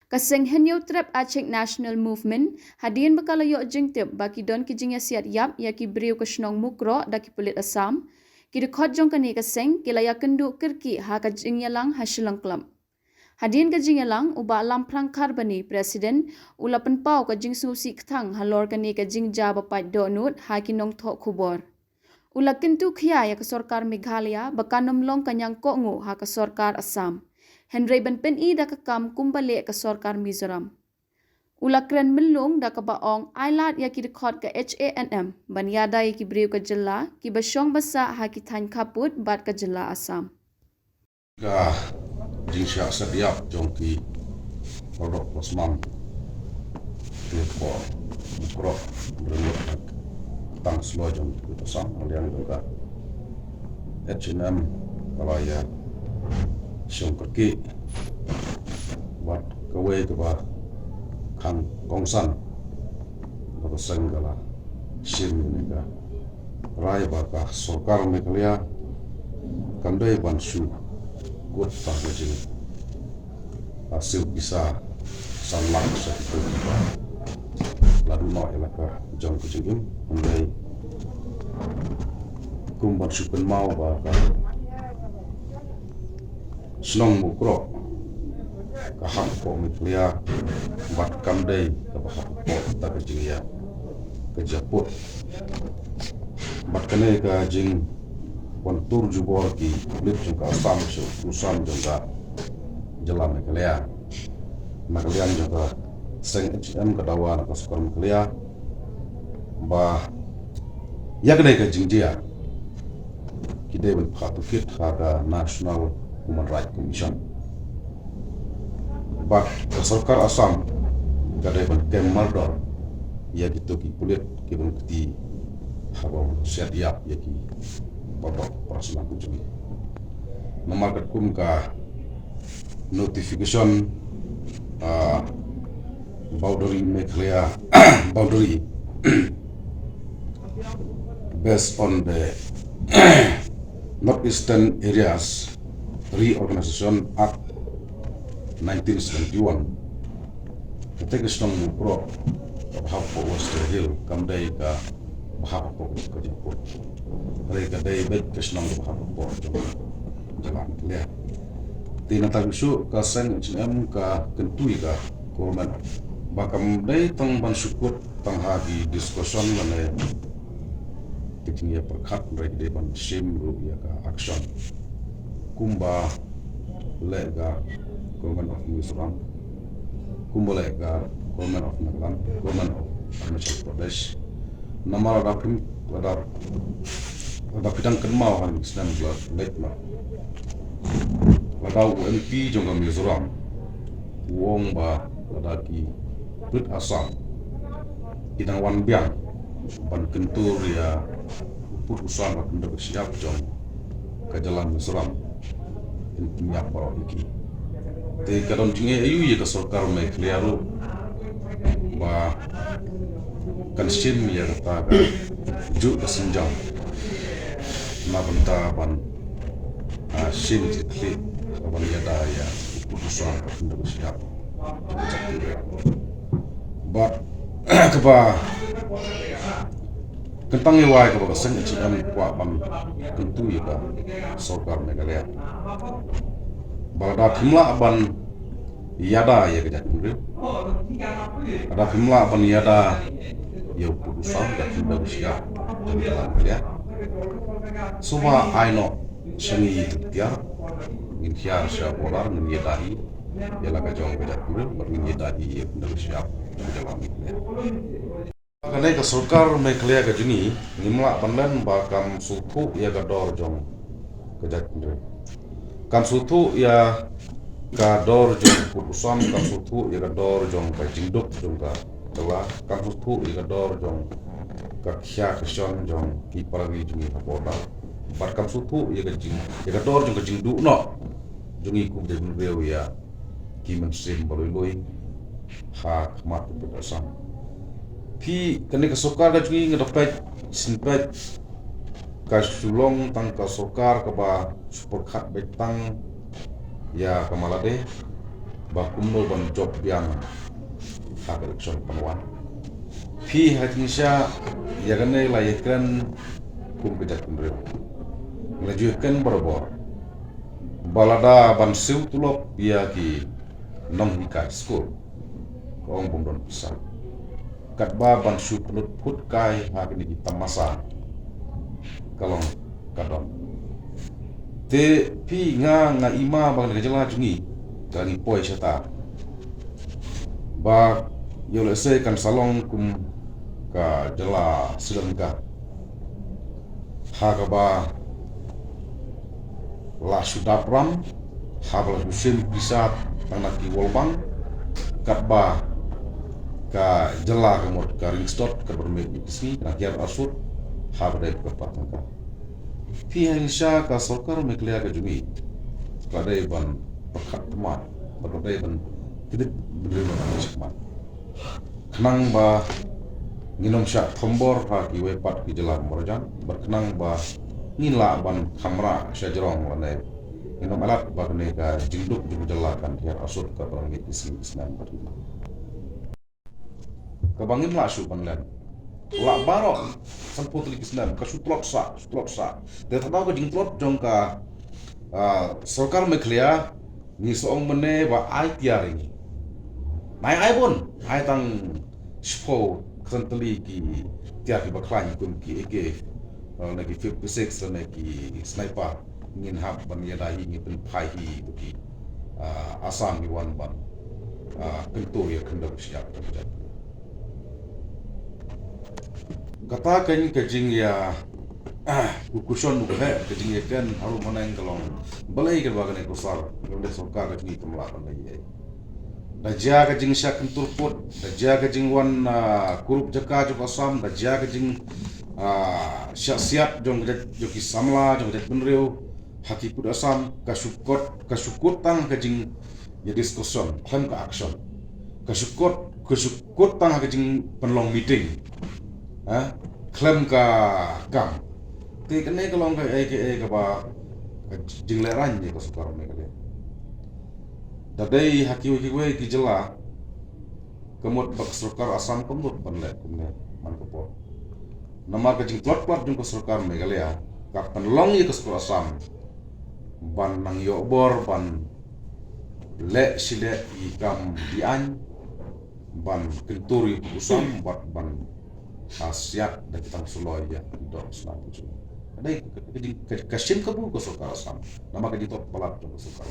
Kaseng henyo trap Aceh National Movement, hadian bakalayo jengtip baki don kijing siat yap ya ki beriu kesnong mukro da ki pulit Assam, ki dekhot jong kani kaseng kilaya kendu kirki ha kajing yalang hasilang klam. Hadian kajing yalang uba alam prangkar bani Presiden ula penpau kajing susi ktang halor kani kajing jaba pat donut ha ki nong thok kubor. Ula kentu khia ya ke sorkar Meghalaya bakanom long kanyang kongu ha ke sorkar Assam. Henry Ben Pen I da kekam kumbali ke sorkar Mizoram. Ula keren melung da ke baong ailat ya ki dekhot ke HANM ban yada ya ki beriu ke jela ki basyong basa ha ki than kaput bat ke jela Assam. Ka jingsya sediap jongki produk Osman Lepo Mukro berlok tang slo jong Assam alian juga HNM kalau ya siung kerki buat kawe ke ba kang kongsan ba senggala sim ni ka rai ba ka sorkar Meghalaya kandai bansu gut tak jing hasil bisa sanlang satu lalu no elaka jong kejingim andai kumban supen mau ba ka senong mukro ka hak po Meghalaya bat kamdai ka ba hak po tak jing ya ke japut bat kene ka jing kontur jubor ki kulit juga Assam usan juga jalan Meghalaya juga seng HM kedawan ke skor Meghalaya bah ya kedai ke jingjia kidai ben phatukit haga National Human Rights Commission bah ke sorkar Assam kadai ben kem mardor ya gitu ki kulit ki ben keti habang siap ya ki pokok perasaan kunjungi nomor ketum ka notification boundary Meghalaya boundary based on the Northeastern Areas Reorganization Act 1971 ketika sedang mukro bahap Western Hill kamdai ka bahap ke Japur mereka dari baik kesenang bahap jalan Meghalaya tina tagusu ka sen HM ka kentui ka government bakam dai tang ban syukur tang hagi discussion mane tiknya perkhat rek de ban sim ru ya ka action kumba lega government of Mizoram kumba lega government of Nagaland government of Arunachal Pradesh namara dakim ada bidang kenmal kan Islam lek ma ladau MP jongga Mizoram wong ba ladaki Brit Assam idang wan biang ban kentur ya putusan ba kenda siap jong ke jalan Mizoram intinya para iki te kadon jinge ayu ye ka sorkar Meghalaya ru ba kan sim ya ta ga ju kesenjang na benta ban sim tikli ban ya da ya putusan ba kenda siap but keba kentang iwai keba sen HM kwa ban kentu ya ka sorkar Meghalaya balada kimla ban yada ya kejat mure ada kimla ban yada ya putusan da kenda siap jalan ya suba aino sengi tiar ngin hiar sya polar ngin yadahi ya laga jong kejat mure ngin yadahi ya kenda siap jalan ya kanai ka sorkar Meghalaya ka jini ngimla bandan ba kam sultu ya ka dor jong kejat mure kam sultu ya ka dor jong putusan kam sultu ya ka dor jong ka jingduk jong ka tawa kam sultu ya ka dor jong ka khya kishon jong ki paragi jungi hapoda bar kam sultu ya ka jing ya ka dor jong ka jingdu no jungi ku de reu ya ki men sim boloi ha khmat putusan pi kene ka sorkar da jungi ngadapet sinpet ka sulong tang ka sorkar ka ba super khat betang ya kamalade bakumno ban job yang hak election penuan pi hatnisha yagane layakran kum bejat kunre ngelajukan berbor balada ban siu tulop ia ki nong hikat school kong bundon pisah katba ban siu pelut put kai hak ni tamasa kalong kadon te pi nga ima bang ngajala jungi kali poi syata ba yole se kan salong kum ka jala silangka hagaba la sudapram habla musim pisat tanaki wolbang katba ka jala kamot ka ringstot ka bermek bisni rakyat asur habda ka patangka fi insya ka sokar meklea ka jungi kadai ban pakat teman kadai ban tidak bener sekmat kenang ba nginom syak thombor ha ki wepat ki jela morjan berkenang ba ngila ban kamra syajarong lanai nginom alat ba ne ka jinduk jung jela kan dia asur ka barang isi isnan berita ka bangin la su ban lan la barok samput li isnan ka sutlot sa de tadaw ka jingtlot jong ka सरकार में खलिया ni soong mene ba ai tiaring mai ai bon ai tang spo kantali ki tiar ki baklan kun ki eke na ki 56 na ki sniper ngin hab ban ya dai ngi pen pai hi ki asam ni wan ban kentu ya kendam siap terjadi kata kan kajing ya kukuson bukan kejing kan haru mana yang kalau balai ke bagan ekosar kalau sorkar ni kemelakan lagi daja kejing syak kentur put daja kejing wan kurup jaka jok asam daja kejing syak siap jong joki samla jong benriu hakikut asam kasukut tang kejing ya diskuson klaim ke action kasukut tang kejing penlong meeting klaim ke kam te kene kalau ke ba jingleran je ko sukar me kale dadai haki we ki jela kemot bak sukar asam kemot panle kumne man ko po nama ke jing plot jung ko sukar me kale ya ka penlong ye ko sukar asam ban nang yo bor ban le sile i kam dian ban kenturi usam ban asiat dan kita suloi ya dok selanjutnya ada kasih kabu ko sukar asam nama ke jitot balat ko sukar